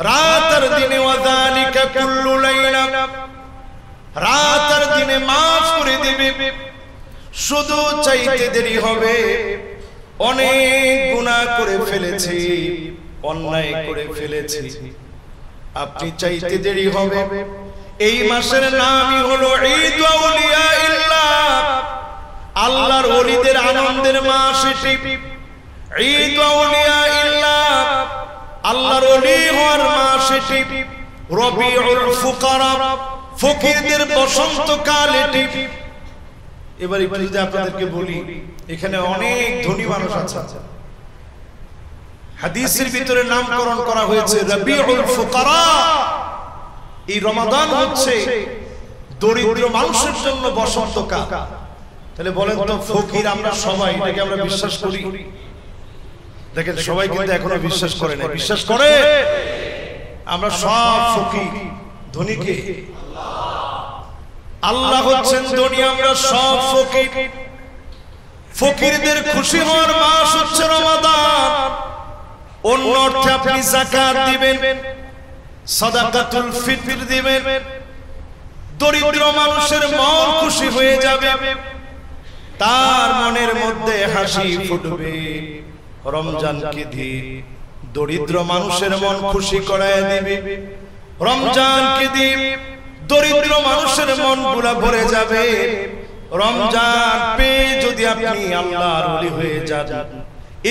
রাতের দিনে ওয়াযালিকা কুল্লু লাইলা, রাতের দিনে মাফ করে দিবে। শুধু চাইতে দেরি হবে, অনেক গুনাহ করে ফেলেছি, অন্যায় করে ফেলেছি, আপনি চাইতে দেরি হবে। এই মাসের নামই হলো ঈদ আউলিয়া ইল্লাহ, আল্লাহর ওলিদের আনন্দের মাস এটি। ঈদ আউলিয়া ইল্লাহ, আল্লাহর ওলি হওয়ার মাস এটি। রবিউল ফুকারা, ফকিরদের বসন্তকাল এটি। এবার একটু যদি আপনাদেরকে বলি, এখানে অনেক ধনী মানুষ আছে, হাদিসের ভিতরে নামকরণ করা হয়েছে রবিউল ফুকারা। এই রমাদান হচ্ছে দরিদ্র মানুষের জন্য বসন্তকাল। তাহলে বলেন তো, ফকির আমরা সবাই, এটাকে আমরা বিশ্বাস করি? দেখেন সবাই কিন্তু এখনো বিশ্বাস করে না। বিশ্বাস করে? আমরা সব ফকির। ধনীকে আল্লাহ হচ্ছেন ধনী, আমরা সব ফকির। ফকিরদের খুশি হওয়ার মাস হচ্ছে রমাদান। অন্য অর্থে আপনি যাকাত দিবেন, সাদাকাতুল ফিতর দিবেন, দরিদ্র মানুষের মন খুশি হয়ে যাবে, তার মনের মধ্যে হাসি ফুটবে। রমজানকে দিয়ে দরিদ্র মানুষের মন খুশি করায় দিবে। রমজানকে দিয়ে দরিদ্র মানুষের মন গুলা ভরে যাবে। রমজান পেয়ে যদি আপনি আল্লাহর ওলি হয়ে যান,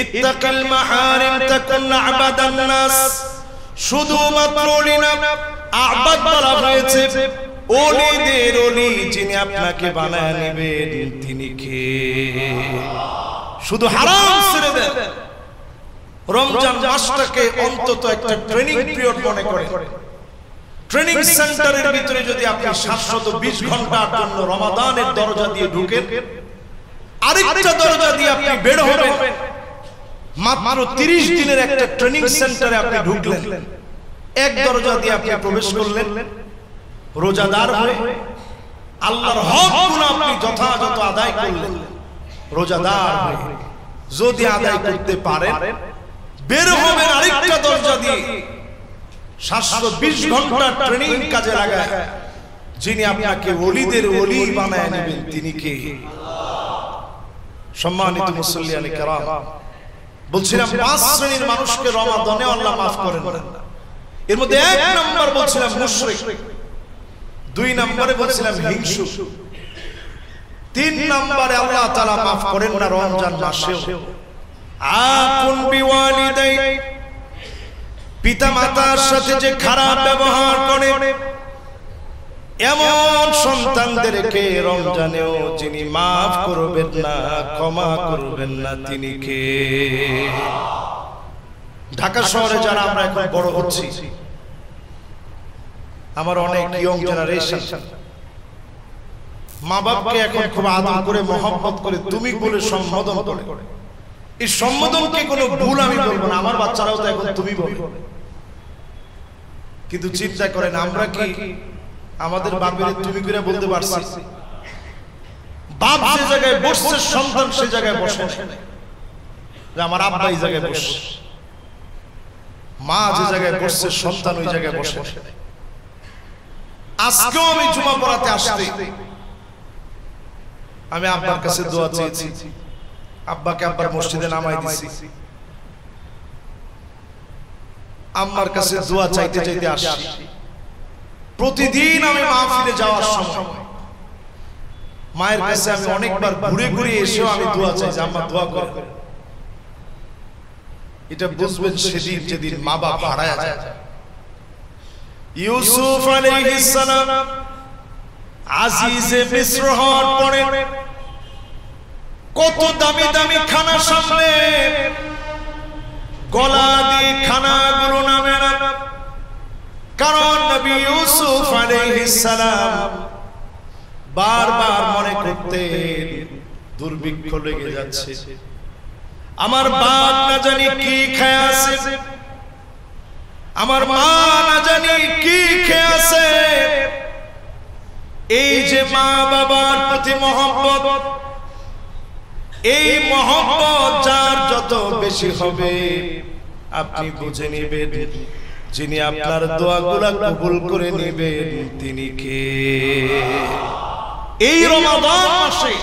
ইত্তাকিল মাহারিম তাকুন আবাদান নাস। শুধুমাত্র ওলি না, আবাদ বলা হয়েছে। ওলিদের ওলি যিনি আপনাকে বানায় নেবেন তিনি কে? শুধু হারাম ছেড়ে দেন। রমজান মাসটাকে অন্তত একটা ট্রেনিং পিরিয়ড মনে করেন। ট্রেনিং সেন্টারের ভিতরে যদি আপনি 720 ঘন্টার জন্য রমাদানের দরজা দিয়ে ঢুকেন, আরেকটা দরজা দিয়ে আপনি বের হবেন। মাত্র 30 দিনের একটা ট্রেনিং সেন্টারে আপনি ঢুকলেন, এক দরজা দিয়ে আপনি প্রবেশ করলেন রোজাদার হয়ে। আল্লাহর হকগুলো আপনি যথাযথ আদায় করলেন রোজাদার হয়ে। যদি আদায় করতে পারেন, বের হবেন আরেকটা দরজা দিয়ে। 720 ঘন্টা ট্রেনিং কাজে লাগায় যিনি আপনাকে ওলিদের ওলি বানায় নেবেন তিনি কে? সম্মানিত মুসল্লিয়ানে কেরাম, বলছিলাম 5 শ্রেণীর মানুষকে রমাদানে আল্লাহ মাফ করেন না। এর মধ্যে 1 নাম্বার বলছিলাম মুশরিক, 2 নম্বরে বলছিলাম হিংসু, 3 নম্বরে আল্লাহ তাআলা মাফ করেন না রমজান মাসেও। আকুন বিওয়ালিদাই, পিতা মাতার সাথে যে খারাপ ব্যবহার করে এমন সন্তানদেরকে রমজানেও যিনি মাফ করবেন না, ক্ষমা করবেন না তিনি কে? ঢাকা শহরে যারা আমরা এখন বড় হচ্ছি, আমার অনেক ইয়ং জেনারেশন মা বাপকে এখন খুব আদর করে মহব্বত করে তুমি বলে সম্বোধন করে। এই সম্বোধনকে কোনো ভুল আমি বলবো না, আমার বাচ্চারাও তো এখন তুমি বলে। কিন্তু চিন্তা করেন, আমরা কি আমাদের বাপের তুমি করে বলতে পারছি? বাপ যে জায়গায় বসছে সন্তান সে জায়গায় বসে না, যে আমার আব্বা এই জায়গায় বসে। মা যে জায়গায় বসছে সন্তান ওই জায়গায় বসে। আজকেও আমি জুমা পড়াতে আসতে আমি আব্বার কাছে দোয়া চেয়েছি, আব্বাকে আব্বার মসজিদে নামাই দিছি। আম্মার কাছে দোয়া চাইতে চাইতে আসছি। প্রতিদিন আমি মাহফিলে যাওয়ার সময় মায়ের কাছে আমি অনেকবার ঘুরে ঘুরে এসেও আমি দোয়া চাই যে আম্মা দোয়া করে। এটা বুঝবেন সেদিন যেদিন মা বাপ হারায় যায়। ইউসুফ আলাইহিস সালাম আজিজে মিস্র হওয়ার পরে কত দামি দামি খানা সামনে, গলা দিয়ে খানাগুলো নামে না, কারণ নবী ইউসুফ আলাইহিস সালাম বারবার মনে করতেন দুর্ভিক্ষ লেগে যাচ্ছে, আমার বাপ না জানি কি খেয়ে আছে, আমার মা না জানি কি খেয়ে আছে। এই যে মা বাবার প্রতি মহব্বত, এই মহব্বত যার যত বেশি হবে আপনি বুঝে নেবেন যিনি আপনার দোয়াগুলো কবুল করে নেবেন তিনি কে? এই রমাদান মাসে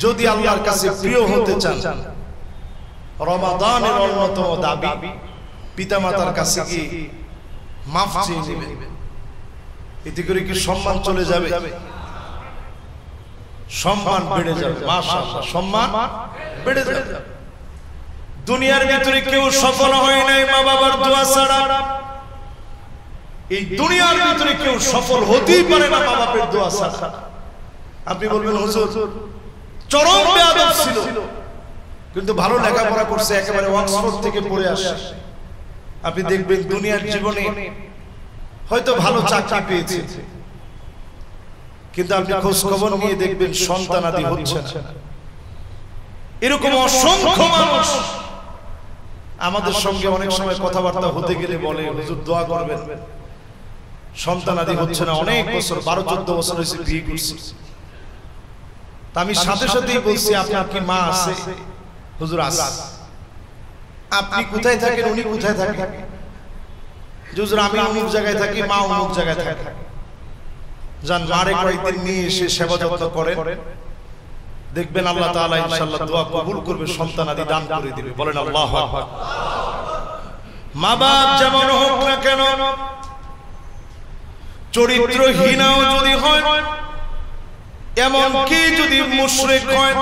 যদি আল্লাহর কাছে প্রিয় হতে চান, রমাদানের অন্যতম দাবি পিতামাতার কাছে কি মাফ চেয়ে নেবেন। এতে করে কি সম্মান চলে যাবে? সম্মান বেড়ে যাবে, মাশাআল্লাহ, সম্মান বেড়ে যাবে। দুনিয়ার ভিতরে কেউ সফল হয় নাই মা বাবার দোয়া ছাড়া। এই দুনিয়ার ভিতরে কেউ সফল হতেই পারে না মা বাবার দোয়া ছাড়া। আপনি বলবেন হুজুর চরম বেয়াদব ছিল, কিন্তু ভালো লেখাপড়া করছে, একেবারে অক্সফোর্ড থেকে পড়ে আসে। আপনি দেখবেন দুনিয়ার জীবনে হয়তো ভালো চাকরি পেয়েছে, কিন্তু আপনি খোঁজ খবর নিয়ে দেখবেন সন্তানাদি হচ্ছে না। এরকম অসংখ্য মানুষ আমাদের সঙ্গে অনেক সময় কথাবার্তা হতে গেলে বলে হুজুর দোয়া করবেন, সন্তানাদি হচ্ছে না। অনেক বছর 12-14 বছর হয়েছে বিয়ে করছি। তা আমি সাথে সাথেই বলছি আপনার কি মা আছে? হুজুর আছে। আপনি কোথায় থাকেন, উনি কোথায় থাকেন? হুজুর আমি অমুক জায়গায় থাকি, মা অমুক জায়গায় থাকে। যান মারে কয়েকদিন নিয়ে এসে সেবা যত্ন করেন, দেখবেন আল্লাহ তাআলা ইনশাআল্লাহ দোয়া কবুল করবে, সন্তানাদি দান করে দিবে। বলেন আল্লাহু আকবার। মা বাপ যেমন হোক না কেন, চরিত্রহীনও যদি হয়, এমন কি যদি মুশরিক হয়,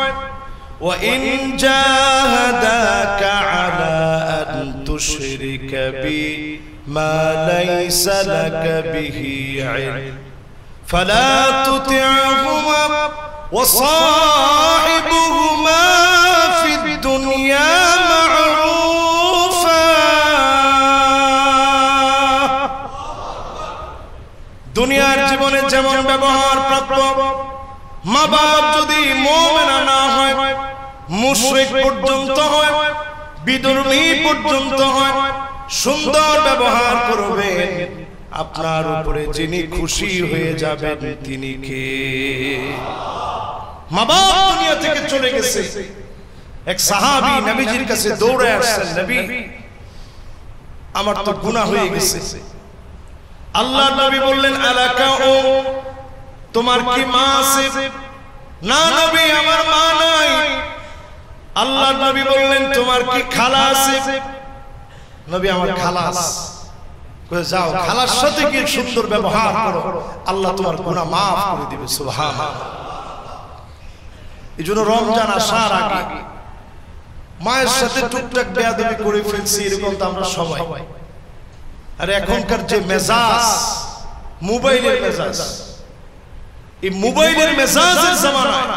ওয়া ইন জাহাদাকা আলা আন তুশরিকা বি মা লাইসা লাকা বিহি ইলম ফালা তুতি'হুমা ওয়া সাহিবুহুমা ফিদ দুনিয়া মা'রুফা। দুনিয়ার জীবনে যেমন ব্যবহার প্রাপ্য, মা বাপ যদি মুমিন না হয়, মুশরিক পর্যন্ত হয়, বিধর্মী পর্যন্ত হয়, সুন্দর ব্যবহার করবেন, আপনার উপরে যিনি খুশি হয়ে যাবেন তিনি কে? মা বাপ দুনিয়া থেকে চলে গেছে। এক সাহাবী নবীজির কাছে দৌড়ে আসছেন, নবী আমার তো গুনাহ হয়ে গেছে। আল্লাহর নবী বললেন আলাকা ও তোমার কি মা আছে? না নবী আমার মা নাই। আল্লাহর নবী বললেন তোমার কি খালা আছে? নবী আমার খালা আছে। কই যাও খালার সাথে কি সুন্দর ব্যবহার করো, আল্লাহ তোমার গুনাহ maaf করে দিবে। সুবহানাল্লাহ। এজন্য রমজান আসার আগে মায়ের সাথে টুকটাক বেয়াদবি করে ফেলছি, এরকম তো আমরা সবাই। আর এখনকার যে মেজাজ, মোবাইলের মেজাজ, এই মোবাইলের মেজাজের জামানায়